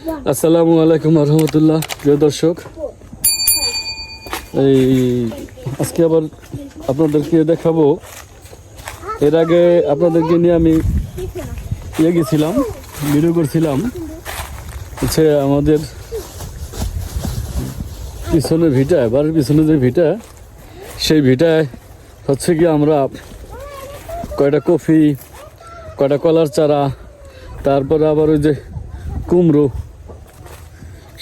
আসসালামু আলাইকুম রহমতুল্লাহ। প্রিয় দর্শক, এই আজকে আবার আপনাদেরকে দেখাবো। এর আগে আপনাদেরকে নিয়ে আমি গেছিলাম, ভিডিও করছিলাম। হচ্ছে আমাদের পিছনে ভিটা, বাড়ির পিছনে যে ভিটা, সেই ভিটায় হচ্ছে কি আমরা কয়টা কফি, কয়টা কলার চারা, তারপরে আবার ওই যে কুমড়ো,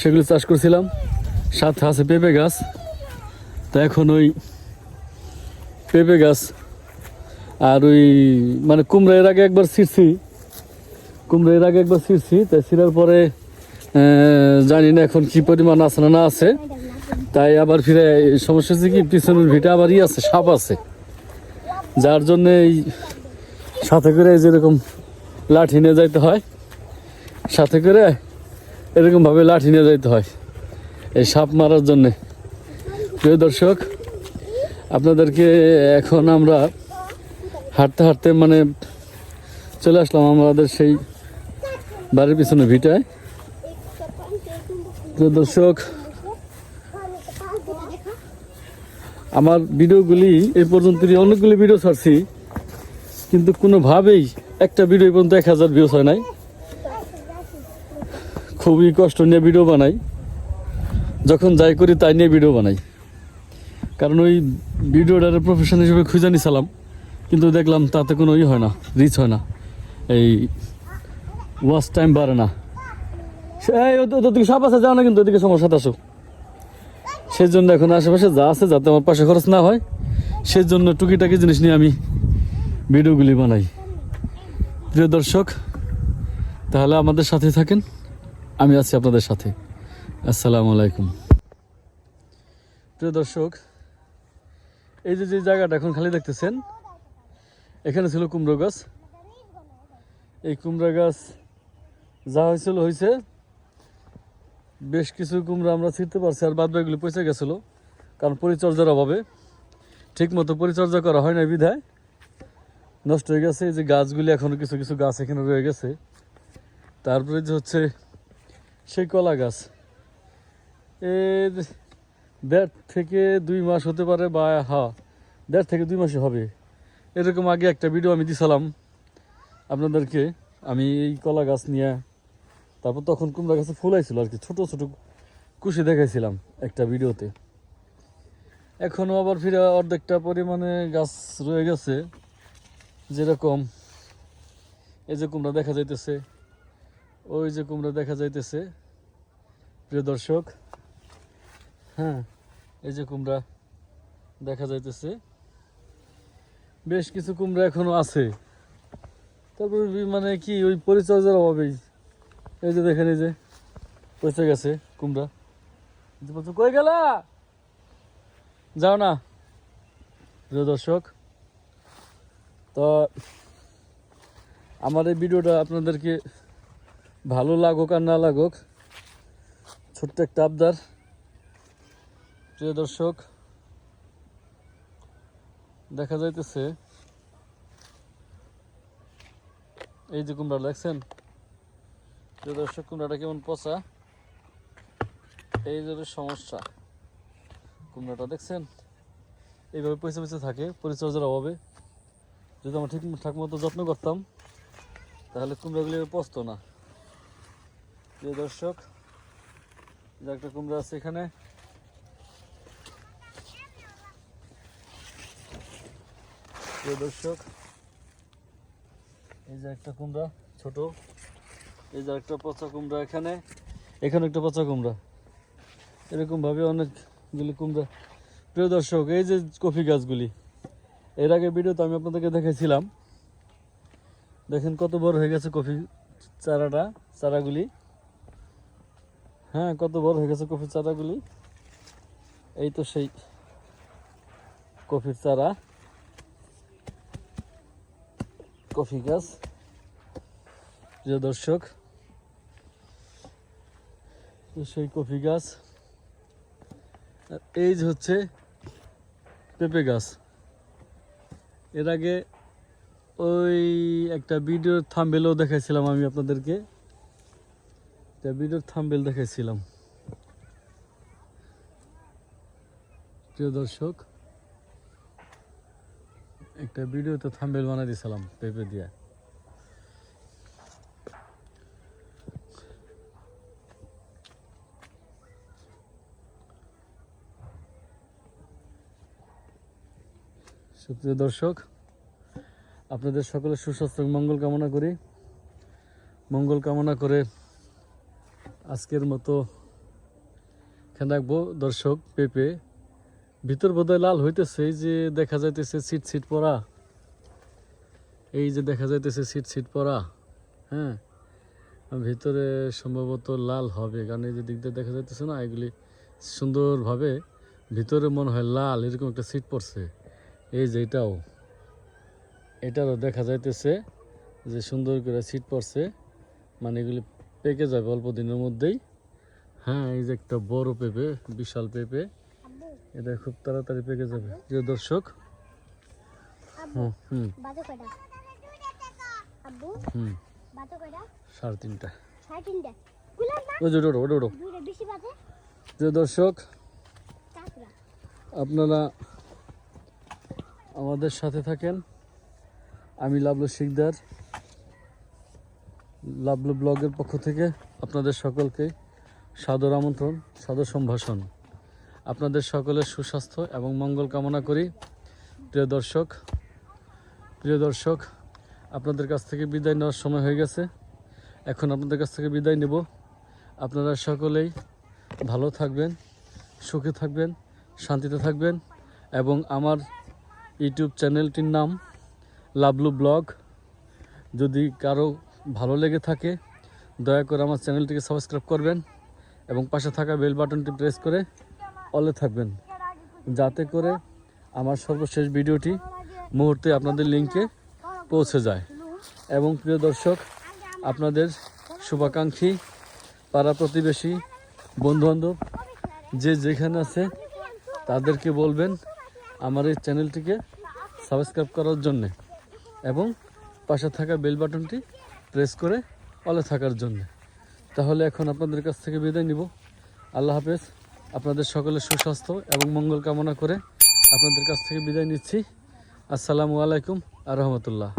সেগুলো চাষ করছিলাম। সাথে আছে পেঁপে গাছ। তা এখন ওই পেঁপে গাছ আর ওই মানে কুমড়া এর আগে একবার ছিঁড়ছি, তাই ছিঁড়ার পরে জানি না এখন কি পরিমাণ আছে না না আছে। তাই আবার ফিরে সমস্যা হচ্ছে কি, পিছনের ভিটা আবার আছে, সাপ আছে, যার জন্যে এই সাথে করে যেরকম লাঠি নিয়ে যাইতে হয়, সাথে করে এরকমভাবে লাঠি নিয়ে যাইতে হয় এই সাপ মারার জন্যে। প্রিয় দর্শক, আপনাদেরকে এখন আমরা হাঁটতে হাঁটতে মানে চলে আসলাম আমাদের সেই বাড়ির পিছনে ভিটায়। প্রিয় দর্শক, আমার ভিডিওগুলি এই পর্যন্ত অনেকগুলি ভিডিও ছাড়ছি, কিন্তু কোনোভাবেই একটা ভিডিও পর্যন্ত 1000 ভিউজ হয় নাই। খুবই কষ্ট নিয়ে ভিডিও বানাই, যখন যাই করি তাই নিয়ে ভিডিও বানাই। কারণ ওই ভিডিওটার প্রফেশন হিসেবে খুঁজে নিছিলাম, কিন্তু দেখলাম তাতে কোনো হয় না, রিচ হয় না, এই ওয়াচ টাইম বাড়ে না। ওদিকে সাপ আছে, যাও না কিন্তু ওদিকে সমস্যাটা আসো। সেই জন্য এখন আশেপাশে যা আছে, যাতে আমার পাশে খরচ না হয়, সেই জন্য টুকিটাকি জিনিস নিয়ে আমি ভিডিওগুলি বানাই। প্রিয় দর্শক, তাহলে আমাদের সাথে থাকেন, আমি আছি আপনাদের সাথে। আসসালামু আলাইকুম। প্রিয় দর্শক, এই যে জায়গাটা এখন খালি দেখতেছেন, এখানে ছিল কুমড়ো গাছ। এই কুমড়া গাছ যা হয়েছিল হয়েছে, বেশ কিছু কুমড়া আমরা ছিঁড়তে পারছি, আর বাদ বাকিগুলো পচে গেছিলো, কারণ পরিচর্যার অভাবে ঠিক মতো পরিচর্যা করা হয় না, বিধায় নষ্ট হয়ে গেছে। এই যে গাছগুলি এখনো কিছু কিছু গাছ এখানে রয়ে গেছে। তারপরে যে হচ্ছে সেই কলা গাছ, এর 1.5 থেকে 2 মাস হতে পারে, বা 1.5 থেকে 2 মাসই হবে। এরকম আগে একটা ভিডিও আমি দিছিলাম আপনাদেরকে, আমি এই কলা গাছ নিয়ে। তারপর তখন কুমড়া গাছে ফুল আইছিল আর কি, ছোট ছোট কুশি দেখাইছিলাম একটা ভিডিওতে। এখনও আবার ফিরে অর্ধেকটা পরিমাণে গাছ রয়ে গেছে। যেরকম এই যে কুমড়া দেখা যাইতেছে, ওই যে কুমড়া দেখা যাইতেছে। প্রিয় দর্শক, হ্যাঁ, এই যে কুমড়া দেখা যাইতেছে, বেশ কিছু কুমড়া এখনো আছে। তারপর মানে কি, ওই পরিচর্যার অভাবেই এই যে দেখেন, এই যে পচে গেছে কুমড়া। কই গেলা, যাও না। প্রিয় দর্শক, তো আমার এই ভিডিওটা আপনাদেরকে ভালো লাগুক আর না লাগুক, ছোট্ট একটা আবদার। প্রিয় দর্শক, দেখা যাইতেছে এই যে কুমড়া দেখছেন। প্রিয় দর্শক, কুমড়াটা কেমন পচা, এই যে সমস্যা। কুমড়াটা দেখছেন এইভাবে পয়সা পয়সা থাকে পরিচর্যার অভাবে। যদি আমরা ঠিকঠাক মতো যত্ন করতাম, তাহলে কুমড়াগুলি পচতো না। প্রিয় দর্শক, যে একটা কুমড়া আছে এখানে, প্রিয় দর্শক, এই যে একটা কুমড়া ছোট, এই যে একটা পচা কুমড়া, এখানে একটা পচা কুমড়া, এরকম ভাবে অনেকগুলি কুমড়া। প্রিয় দর্শক, এই যে কফি গাছগুলি, এর আগে ভিডিওতে আমি আপনাদেরকে দেখাইছিলাম। দেখেন কত বড় হয়ে গেছে কফি চারাগুলি। হ্যাঁ, কত বড় হয়ে গেছে কফি চারাগুলি। এই তো সেই কফির চারা, কফি গাছ। প্রিয় দর্শক, সেই কফি গাছ, এই যে হচ্ছে পেঁপে গাছ। এর আগে ওই একটা ভিডিওর থাম্বনেলও দেখাইছিলাম আমি আপনাদেরকে। ভিডিওর থাম্বনেল দেখাইছিলাম। প্রিয় দর্শক, একটা ভিডিওতে থাম্বনেল বানাই দিয়েছিলাম পেঁপে দিয়ে। সুপ্রিয় দর্শক, আপনাদের সকলের সুস্বাস্থ্য মঙ্গল কামনা করি। মঙ্গল কামনা করে আজকের মতো এখানে রাখবো। দর্শক, পেঁপে ভিতর বোধহয় লাল হইতেছে, এই যে দেখা যাইতেছে সিট সিট পড়া, এই যে দেখা যাইতেছে সিট সিট পড়া। হ্যাঁ, ভিতরে সম্ভবত লাল হবে, কারণ এই যে দিক দিয়ে দেখা যাইতেছে না, এগুলি সুন্দরভাবে ভিতরে মনে হয় লাল, এরকম একটা সিট পড়ছে। এই যে এটারও দেখা যাইতেছে যে সুন্দর করে সিট পড়ছে, মানে এগুলি পেকে যাবে অল্প দিনের মধ্যেই। হ্যাঁ, এই যে একটা বড় পেঁপে, বিশাল পেঁপে, এটা খুব তাড়াতাড়ি পেকে যাবে। প্রিয় দর্শক, হুম 3:30। প্রিয় দর্শক, আপনারা আমাদের সাথে থাকেন। আমি লাবলু শিকদার, লাবলু ব্লগের পক্ষ থেকে আপনাদের সকলকে সাদর আমন্ত্রণ, সাদর সম্ভাষণ। আপনাদের সকলের সুস্বাস্থ্য এবং মঙ্গল কামনা করি। প্রিয় দর্শক, আপনাদের কাছ থেকে বিদায় নেওয়ার সময় হয়ে গেছে। এখন আপনাদের কাছ থেকে বিদায় নেব। আপনারা সকলেই ভালো থাকবেন, সুখে থাকবেন, শান্তিতে থাকবেন। এবং আমার ইউটিউব চ্যানেলটির নাম লাবলু ব্লগ। যদি কারো ভালো লেগে থাকে, দয়া করে আমার চ্যানেলটিকে সাবস্ক্রাইব করবেন এবং পাশে থাকা বেল বাটনটি প্রেস করে অলে থাকবেন, যাতে করে আমার সর্বশেষ ভিডিওটি মুহূর্তে আপনাদের লিঙ্কে পৌঁছে যায়। এবং প্রিয় দর্শক, আপনাদের শুভাকাঙ্ক্ষী, পাড়া প্রতিবেশী, বন্ধুবান্ধব যে যেখানে আছে তাদেরকে বলবেন আমার এই চ্যানেলটিকে সাবস্ক্রাইব করার জন্যে এবং পাশে থাকা বেল বাটনটি প্রেস করে অলে থাকার জন্যে। তাহলে এখন আপনাদের কাছ থেকে বিদায় নিব। আল্লাহ হাফেজ। আপনাদের সকলের সুস্বাস্থ্য এবং মঙ্গল কামনা করে আপনাদের কাছ থেকে বিদায় নিচ্ছি। আসসালামু আলাইকুম আ রহমতুল্লাহ।